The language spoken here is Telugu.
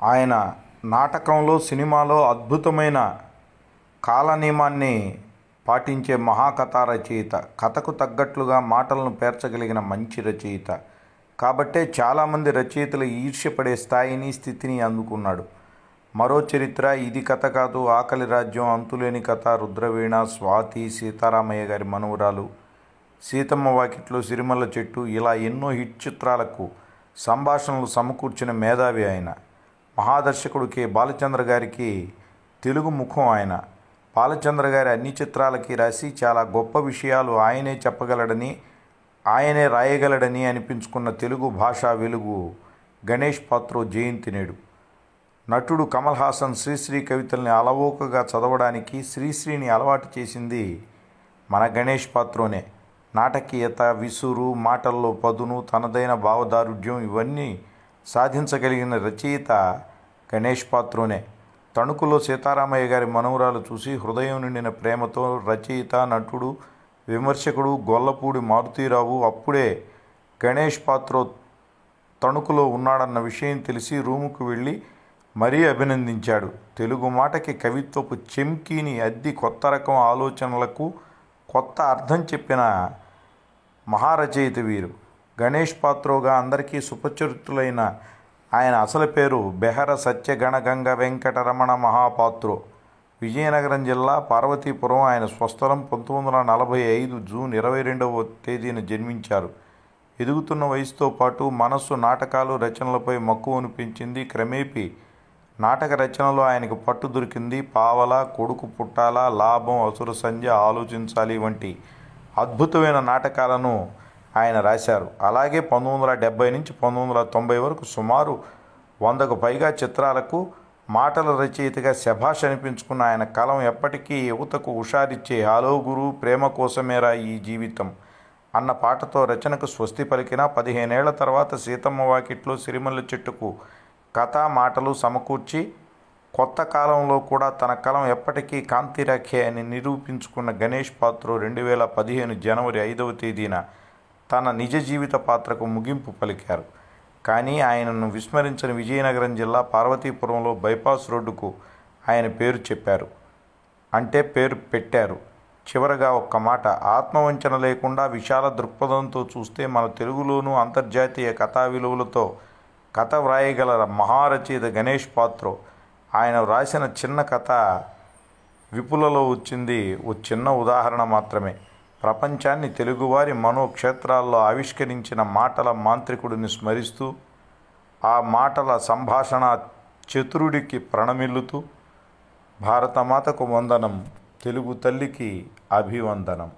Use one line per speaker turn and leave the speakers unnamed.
ఆయన నాటకంలో, సినిమాలో అద్భుతమైన కాలనియమాన్ని పాటించే మహాకథా రచయిత. కథకు తగ్గట్లుగా మాటలను పేర్చగలిగిన మంచి రచయిత. కాబట్టే చాలామంది రచయితలు ఈర్ష్యపడే స్థాయిని, స్థితిని అందుకున్నాడు. మరో చరిత్ర, ఇది కథ కాదు, ఆకలి రాజ్యం, అంతులేని కథ, రుద్రవీణ, స్వాతి, సీతారామయ్య గారి మనవరాలు, సీతమ్మ వాకిట్లో సిరిమల్ల చెట్టు, ఇలా ఎన్నో హిట్ చిత్రాలకు సంభాషణలు సమకూర్చిన మేధావి ఆయన. మహాదర్శకుడు కె. బాలచంద్ర గారికి తెలుగు ముఖం ఆయన. బాలచంద్ర గారి అన్ని చిత్రాలకి రాసి చాలా గొప్ప విషయాలు ఆయనే చెప్పగలడని, ఆయనే రాయగలడని అనిపించుకున్న తెలుగు భాషా వెలుగు గణేష్ పాత్రో జయంతి నేడు. నటుడు కమల్ హాసన్ శ్రీశ్రీ కవితల్ని అలవోకగా చదవడానికి శ్రీశ్రీని అలవాటు చేసింది మన గణేష్ పాత్రోనే. నాటకీయత, విసురు, మాటల్లో పదును, తనదైన భావదారుఢ్యం ఇవన్నీ సాధించగలిగిన రచయిత గణేష్ పాత్రోనే. తణుకులో సీతారామయ్య గారి మనవరాలు చూసి హృదయం నిండిన ప్రేమతో రచయిత, నటుడు, విమర్శకుడు గొల్లపూడి మారుతీరావు అప్పుడే గణేష్ పాత్రో తణుకులో ఉన్నాడన్న విషయం తెలిసి రూముకు వెళ్ళి మరీ అభినందించాడు. తెలుగు మాటకి కవిత్వపు చెంకీని అద్ది కొత్త రకం ఆలోచనలకు కొత్త అర్థం చెప్పిన మహారచయిత వీరు. గణేష్ పాత్రోగా అందరికీ సుపరిచితులైన ఆయన అసలు పేరు బెహర సత్యగణగంగ వెంకటరమణ మహాపాత్రో. విజయనగరం జిల్లా పార్వతీపురం ఆయన స్వస్థలం. 1945 జూన్ 22వ తేదీన జన్మించారు. ఎదుగుతున్న వయసుతో పాటు మనస్సు నాటకాలు, రచనలపై మక్కువను పెంచింది. క్రమేపీ నాటక రచనలో ఆయనకు పట్టు దొరికింది. పావల, కొడుకు పుట్టాల, లాభం, అసుర సంధ్య, ఆలోచించాలి వంటి అద్భుతమైన నాటకాలను ఆయన రాశారు. అలాగే 1970 నుంచి 1990 వరకు సుమారు 100కు పైగా చిత్రాలకు మాటల రచయితగా శభాష్ అనిపించుకున్న ఆయన కలం ఎప్పటికీ యువతకు హుషారిచ్చే హలో గురు, ప్రేమ కోసమేరా ఈ జీవితం అన్న పాటతో రచనకు స్వస్తి పలికిన 15 ఏళ్ల తర్వాత సీతమ్మ వాకిట్లో సిరిమల్ల చెట్టుకు కథా, మాటలు సమకూర్చి కొత్త కాలంలో కూడా తన కలం ఎప్పటికీ కాంతిరేఖే అని నిరూపించుకున్న గణేష్ పాత్రో 2015 జనవరి 5వ తేదీన తన నిజ జీవిత పాత్రకు ముగింపు పలికారు. కానీ ఆయనను విస్మరించిన విజయనగరం జిల్లా పార్వతీపురంలో బైపాస్ రోడ్డుకు ఆయన పేరు చెప్పారు, అంటే పేరు పెట్టారు. చివరగా ఒక్క మాట, ఆత్మవంచన లేకుండా విశాల దృక్పథంతో చూస్తే మన తెలుగులోనూ అంతర్జాతీయ కథా విలువలతో కథ వ్రాయగల మహారచయిత గణేష్ పాత్రో. ఆయన వ్రాసిన చిన్న కథ విపులలో వచ్చింది ఓ చిన్న ఉదాహరణ మాత్రమే. ప్రపంచాన్ని తెలుగువారి మనోక్షేత్రాల్లో ఆవిష్కరించిన మాటల మాంత్రికుడిని స్మరిస్తూ, ఆ మాటల సంభాషణ చతురుడికి ప్రణమిల్లుతూ, భారతమాతకు వందనం, తెలుగు తల్లికి అభివందనం.